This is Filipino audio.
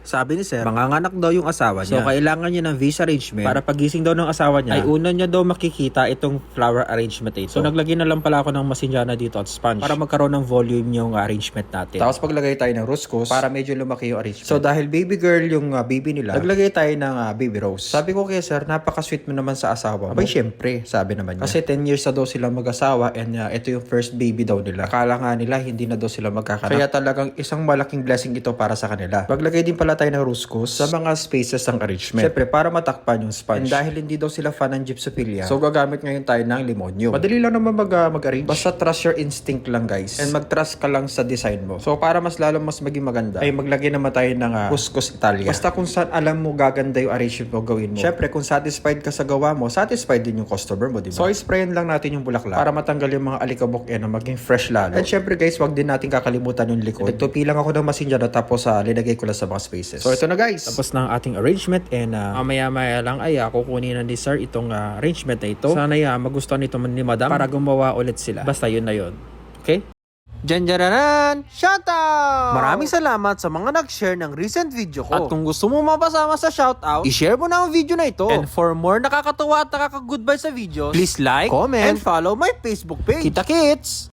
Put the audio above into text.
Sabi ni Sir, manganganak daw yung asawa niya. So, kailangan niya ng visa arrangement para pagising daw ng asawa niya, ay una niya daw makikita itong flower arrangement ito. So, naglagay na lang pala ako ng masinjana dito at sponge para magkaroon ng volume yung arrangement natin. Tapos, paglagay tayo ng ruscos para medyo lumaki yung arrangement. So, dahil baby girl yung baby nila, naglagay tayo ng baby rose. Sabi ko kay Sir, napaka-sweet mo naman sa asawa mo. Abay, syempre, sabi naman niya. Kasi 10 years na daw sila mag-asawa and ito yung first baby daw nila. Akala nga nila, hindi na daw sila magkakanak. Kaya talagang isang malaking blessing ito para sa kanila. Maglagay din pala tayo ng ruscos sa mga spaces ng arrangement. Siyempre, para matakpan yung sponge. And dahil hindi daw sila fan ng gypsophilia, so gagamit ngayon tayo ng limonium. Madali lang naman mag-arrange. Basta trust your instinct lang, guys. And mag-trust ka lang sa design mo. So, para mas lalo mas maging maganda, ay maglagay naman tayo ng Couscous Italia. Basta kung saan alam mo gaganda yung arrangement mo, gawin mo. Siyempre, kung satisfied ka sa gawa mo, satisfied din yung customer mo, diba? So, sprayin lang natin yung bulaklak para matanggal yung mga alikabok na maging fresh lalo. And syempre, guys, wag din natin kakalimutan yung likod. Nagtupi lang ako ng masinjana tapos linagay ko lang sa mga spaces. So, ito na, guys. Tapos na ang ating arrangement and mamaya-maya lang ay kukunin na ni Sir itong arrangement na ito. Sana magustuhan ito ni Madam para gumawa ulit sila. Basta yun na yun. Okay? Janjaranan! Shoutout! Maraming salamat sa mga nag-share ng recent video ko. At kung gusto mo mapasama sa shoutout, i-share mo na ang video na ito. And for more nakakatawa at nakaka-goodbye sa videos, please like, comment, and follow my Facebook page. Kita kits!